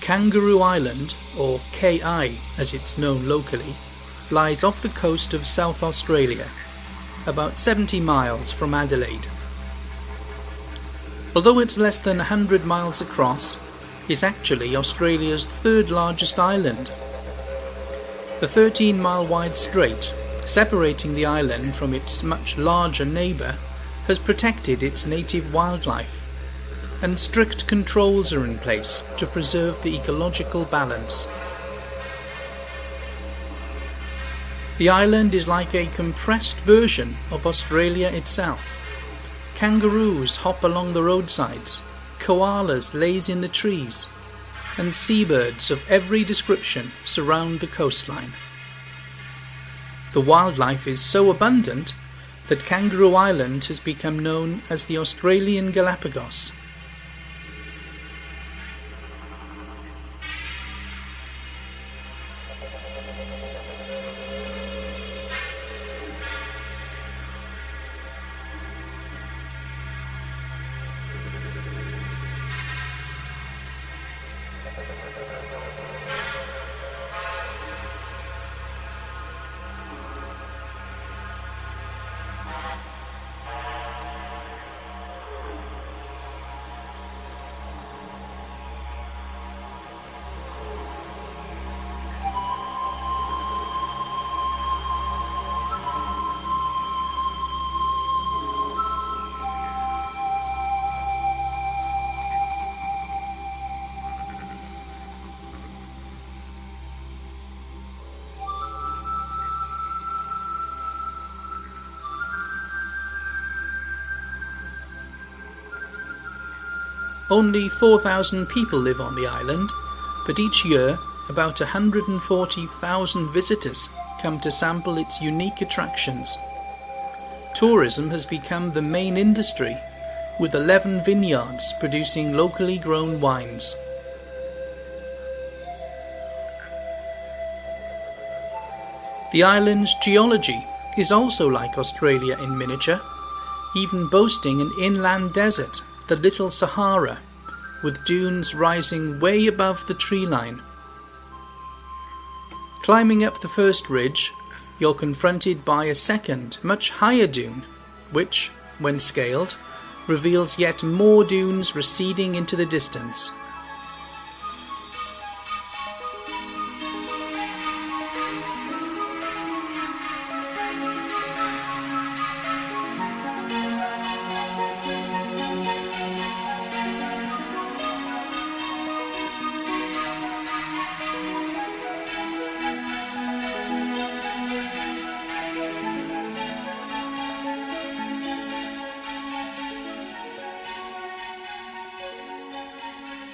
Kangaroo Island, or KI as it's known locally, lies off the coast of South Australia, about 70 miles from Adelaide. Although it's less than 100 miles across, it's actually Australia's third largest island. The 13-mile wide strait, separating the island from its much larger neighbour, has protected its native wildlife, and strict controls are in place to preserve the ecological balance. The island is like a compressed version of Australia itself. Kangaroos hop along the roadsides, koalas laze in the trees, and seabirds of every description surround the coastline. The wildlife is so abundant that Kangaroo Island has become known as the Australian Galapagos. Only 4,000 people live on the island, but each year about 140,000 visitors come to sample its unique attractions. Tourism has become the main industry, with 11 vineyards producing locally grown wines. The island's geology is also like Australia in miniature, even boasting an inland desert, the Little Sahara, with dunes rising way above the tree line. Climbing up the first ridge, you're confronted by a second, much higher dune, which, when scaled, reveals yet more dunes receding into the distance.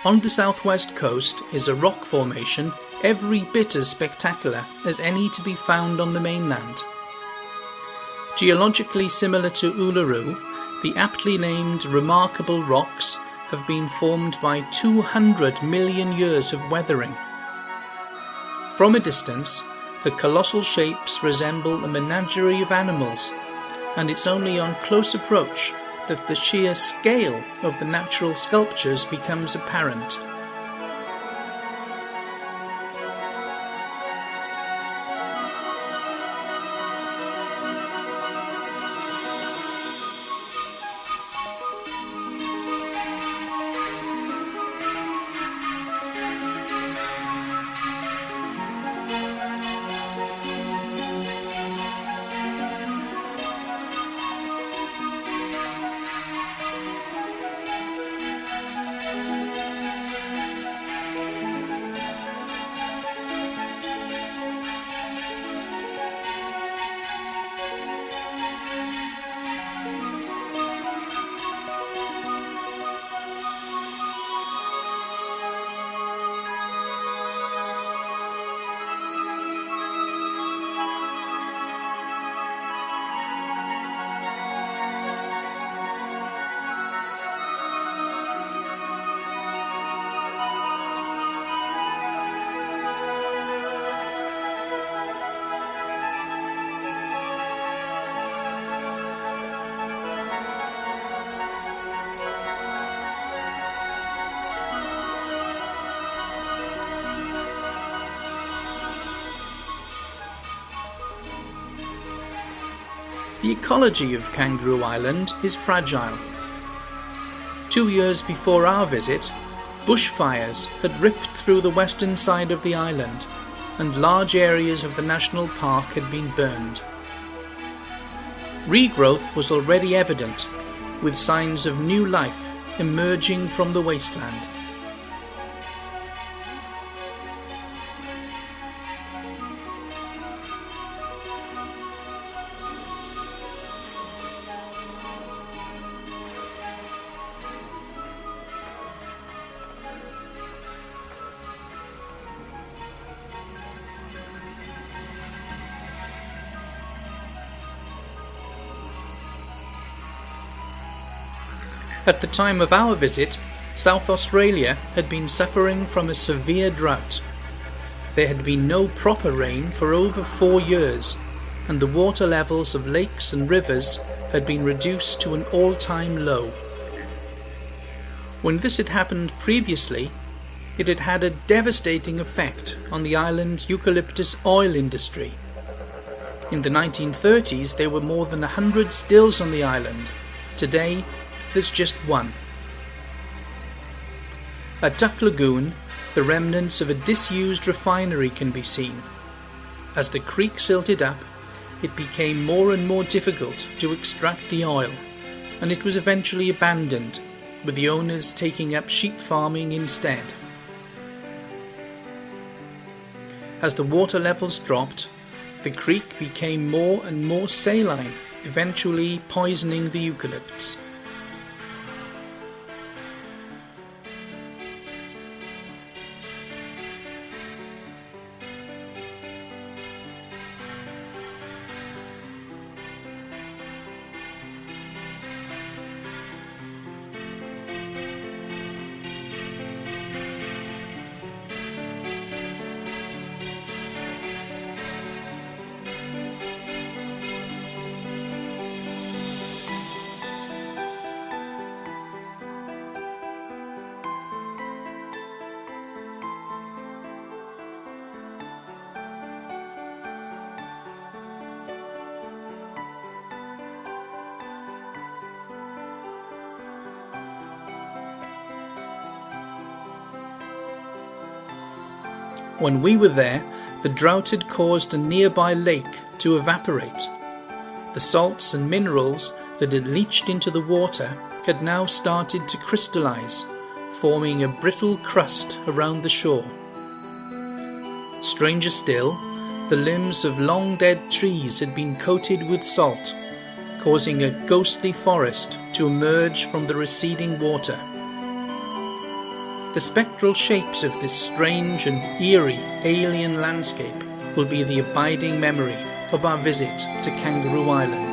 On the southwest coast is a rock formation every bit as spectacular as any to be found on the mainland. Geologically similar to Uluru, the aptly named Remarkable Rocks have been formed by 200 million years of weathering. From a distance, the colossal shapes resemble a menagerie of animals, and it's only on close approach that the sheer scale of the natural sculptures becomes apparent. The ecology of Kangaroo Island is fragile. 2 years before our visit, bushfires had ripped through the western side of the island, and large areas of the national park had been burned. Regrowth was already evident, with signs of new life emerging from the wasteland. At the time of our visit, South Australia had been suffering from a severe drought. There had been no proper rain for over 4 years, and the water levels of lakes and rivers had been reduced to an all-time low. When this had happened previously, it had had a devastating effect on the island's eucalyptus oil industry. In the 1930s, there were more than 100 stills on the island. Today, there's just one. At Duck Lagoon, the remnants of a disused refinery can be seen. As the creek silted up, it became more and more difficult to extract the oil, and it was eventually abandoned, with the owners taking up sheep farming instead. As the water levels dropped, the creek became more and more saline, eventually poisoning the eucalypts. When we were there, the drought had caused a nearby lake to evaporate. The salts and minerals that had leached into the water had now started to crystallize, forming a brittle crust around the shore. Stranger still, the limbs of long-dead trees had been coated with salt, causing a ghostly forest to emerge from the receding water. The spectral shapes of this strange and eerie alien landscape will be the abiding memory of our visit to Kangaroo Island.